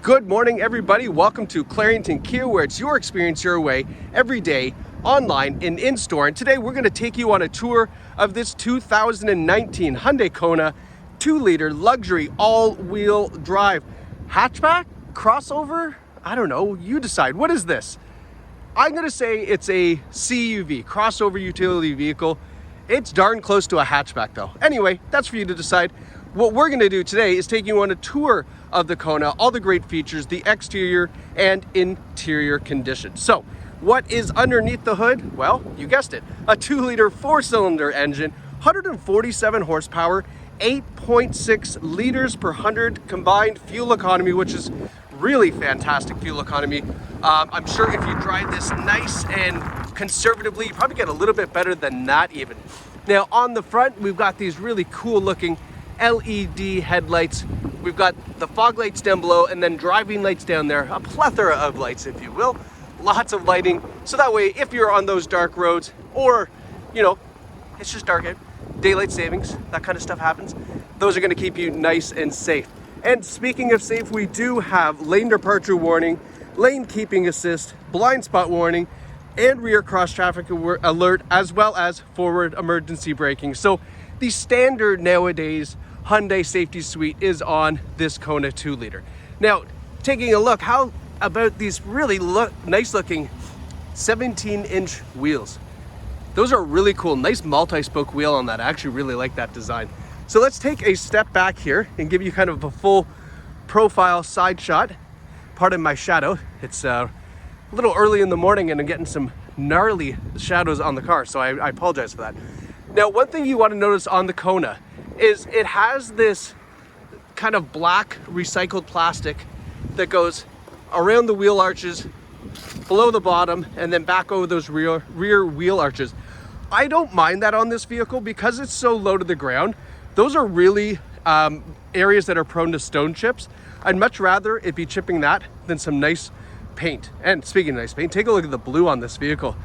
Good morning, everybody. Welcome to Clarington Kia, where it's your experience your way every day, online and in-store. And today we're going to take you on a tour of this 2019 Hyundai Kona 2-liter luxury all-wheel drive hatchback, crossover. I don't know, you decide. What is this? I'm going to say it's a CUV, crossover utility vehicle. It's darn close to a hatchback though. Anyway, that's for you to decide. What we're going to do today is take you on a tour of the Kona, all the great features, the exterior and interior condition. So what is underneath the hood? Well, you guessed it, a 2-liter 4-cylinder engine, 147 horsepower, 8.6 liters per 100 combined fuel economy, which is really fantastic fuel economy. I'm sure if you drive this nice and conservatively, you probably get a little bit better than that even. Now on the front, we've got these really cool looking LED headlights. We've got the fog lights down below and then driving lights down there, a plethora of lights, if you will. Lots of lighting, so that way if you're on those dark roads or, you know, it's just dark out, daylight savings, that kind of stuff happens, those are going to keep you nice and safe. And speaking of safe, we do have lane departure warning, lane keeping assist, blind spot warning, and rear cross traffic alert, as well as forward emergency braking. So the standard nowadays Hyundai safety suite is on this Kona 2-liter. Now, taking a look, how about these really nice looking 17-inch wheels? Those are really cool, nice multi-spoke wheel on that. I actually really like that design. So let's take a step back here and give you kind of a full profile side shot. Pardon my shadow. It's a little early in the morning and I'm getting some gnarly shadows on the car, so I apologize for that. Now, one thing you want to notice on the Kona is it has this kind of black recycled plastic that goes around the wheel arches, below the bottom, and then back over those rear wheel arches. I don't mind that on this vehicle because it's so low to the ground. Those are really areas that are prone to stone chips. I'd much rather it be chipping that than some nice paint. And speaking of nice paint, take a look at the blue on this vehicle.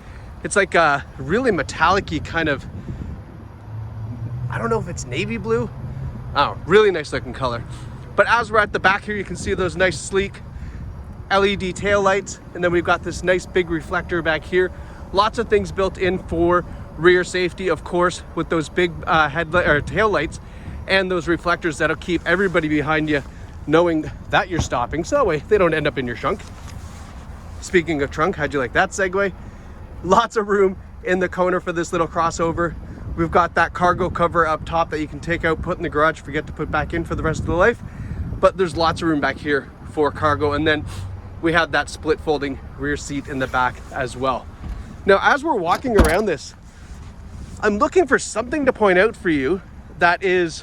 It's like a really metallic-y kind of, I don't know if it's navy blue. Oh, really nice looking color. But as we're at the back here, you can see those nice sleek LED tail lights, and then we've got this nice big reflector back here. Lots of things built in for rear safety, of course, with those big headlight or tail lights and those reflectors that'll keep everybody behind you knowing that you're stopping, so that way they don't end up in your trunk. Speaking of trunk, how'd you like that segue? Lots of room in the Kona for this little crossover. We've got that cargo cover up top that you can take out, put in the garage, forget to put back in for the rest of the life. But there's lots of room back here for cargo. And then we have that split folding rear seat in the back as well. Now, as we're walking around this, I'm looking for something to point out for you that is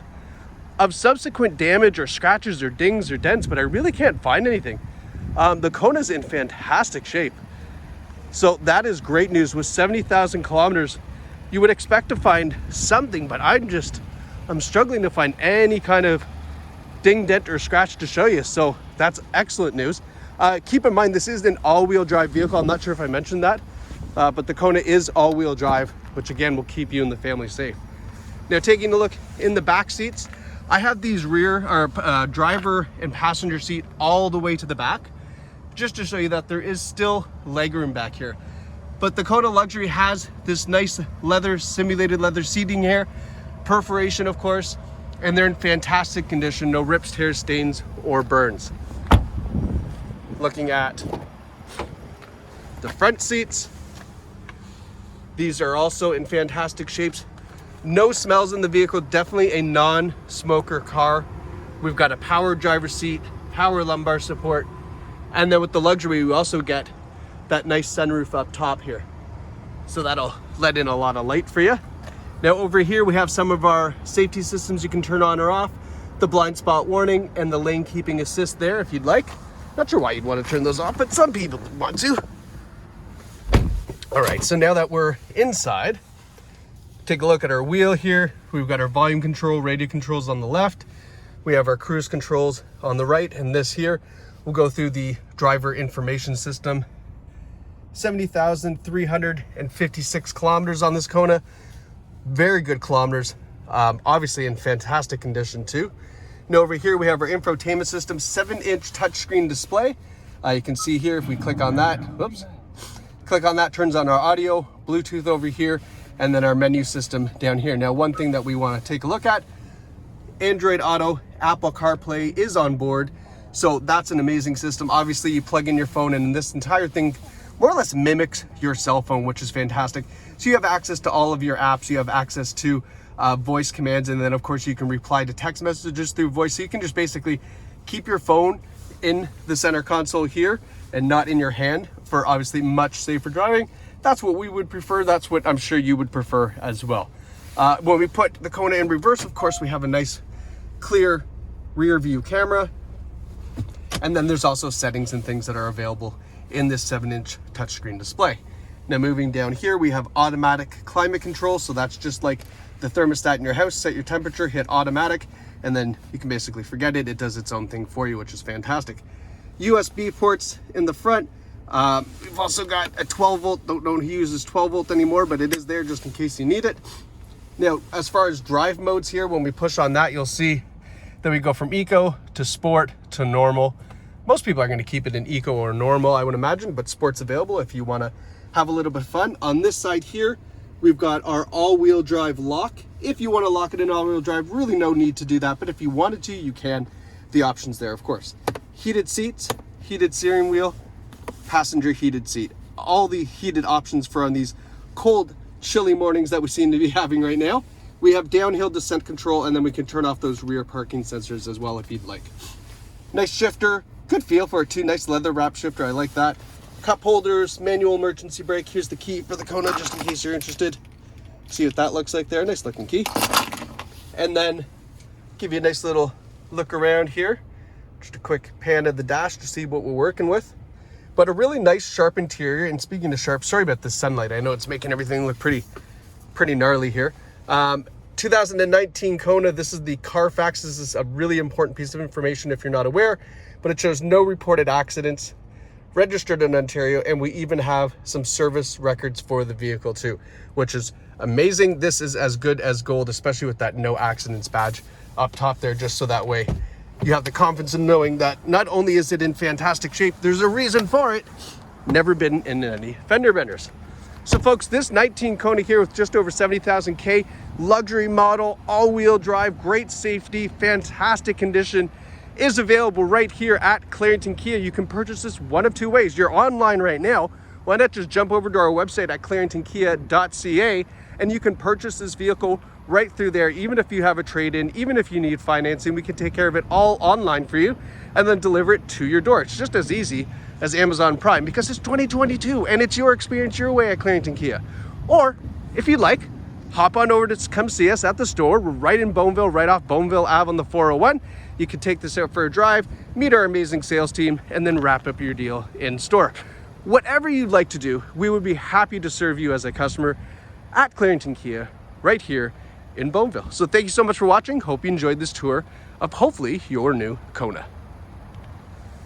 of subsequent damage or scratches or dings or dents, but I really can't find anything. The Kona's in fantastic shape. So that is great news. With 70,000 kilometers, you would expect to find something, but I'm struggling to find any kind of ding, dent, or scratch to show you. So that's excellent news. Keep in mind, this is an all-wheel drive vehicle. I'm not sure if I mentioned that, but the Kona is all-wheel drive, which again will keep you and the family safe. Now, taking a look in the back seats, I have these rear or driver and passenger seat all the way to the back, just to show you that there is still legroom back here. But the Kona Luxury has this nice leather, simulated leather seating here, perforation of course, and they're in fantastic condition, no rips, tears, stains, or burns. Looking at the front seats, these are also in fantastic shapes. No smells in the vehicle, definitely a non-smoker car. We've got a power driver's seat, power lumbar support, and then with the Luxury, we also get that nice sunroof up top here. So that'll let in a lot of light for you. Now over here, we have some of our safety systems you can turn on or off, the blind spot warning and the lane keeping assist there if you'd like. Not sure why you'd want to turn those off, but some people want to. All right, so now that we're inside, take a look at our wheel here. We've got our volume control, radio controls on the left. We have our cruise controls on the right, and this here, we'll go through the driver information system. 70,356 kilometers on this Kona. Very good kilometers. Obviously in fantastic condition too. Now over here we have our infotainment system, 7-inch touchscreen display. You can see here if we click on that, click on that, turns on our audio, Bluetooth over here, and then our menu system down here. Now one thing that we want to take a look at, Android Auto, Apple CarPlay is on board. So that's an amazing system. Obviously you plug in your phone and this entire thing more or less mimics your cell phone, which is fantastic. So you have access to all of your apps, you have access to voice commands, and then of course you can reply to text messages through voice. So you can just basically keep your phone in the center console here and not in your hand for obviously much safer driving. That's what we would prefer. That's what I'm sure you would prefer as well. When we put the Kona in reverse, of course, we have a nice clear rear view camera. And then there's also settings and things that are available in this 7-inch touchscreen display. Now moving down here, we have automatic climate control. So that's just like the thermostat in your house, set your temperature, hit automatic, and then you can basically forget it. It does its own thing for you, which is fantastic. USB ports in the front. We've also got a 12 volt, don't know who uses 12 volt anymore, but it is there just in case you need it. Now, as far as drive modes here, when we push on that, you'll see that we go from eco to sport to normal. Most people are going to keep it in eco or normal, I would imagine, but sport's available if you want to have a little bit of fun. On this side here, we've got our all-wheel drive lock. If you want to lock it in all-wheel drive, really no need to do that, but if you wanted to, you can. The options there, of course. Heated seats, heated steering wheel, passenger heated seat. All the heated options for on these cold, chilly mornings that we seem to be having right now. We have downhill descent control, and then we can turn off those rear parking sensors as well if you'd like. Nice shifter, good feel for it too. Nice leather wrap shifter, I like that. Cup holders, manual emergency brake. Here's the key for the Kona, just in case you're interested. See what that looks like there, nice looking key. And then give you a nice little look around here. Just a quick pan of the dash to see what we're working with. But a really nice sharp interior. And speaking of sharp, sorry about the sunlight. I know it's making everything look pretty gnarly here. 2019 Kona, this is the CarFax. This is a really important piece of information if you're not aware, but it shows no reported accidents, registered in Ontario, and we even have some service records for the vehicle too, which is amazing. This is as good as gold, especially with that no accidents badge up top there, just so that way you have the confidence in knowing that not only is it in fantastic shape, there's a reason for it. Never been in any fender benders. So folks, this 19 Kona here with just over 70,000 K, luxury model, all-wheel drive, great safety, fantastic condition, is available right here at Clarington Kia. You can purchase this one of two ways. You're online right now. Why not just jump over to our website at claringtonkia.ca and you can purchase this vehicle right through there. Even if you have a trade-in, even if you need financing, we can take care of it all online for you and then deliver it to your door. It's just as easy as Amazon Prime because it's 2022 and it's your experience your way at Clarington Kia. Or if you'd like, hop on over to come see us at the store. We're right in Boneville, right off Boneville Ave on the 401. You can take this out for a drive, meet our amazing sales team, and then wrap up your deal in store. Whatever you'd like to do, we would be happy to serve you as a customer at Clarington Kia right here in Boneville. So thank you so much for watching. Hope you enjoyed this tour of hopefully your new Kona.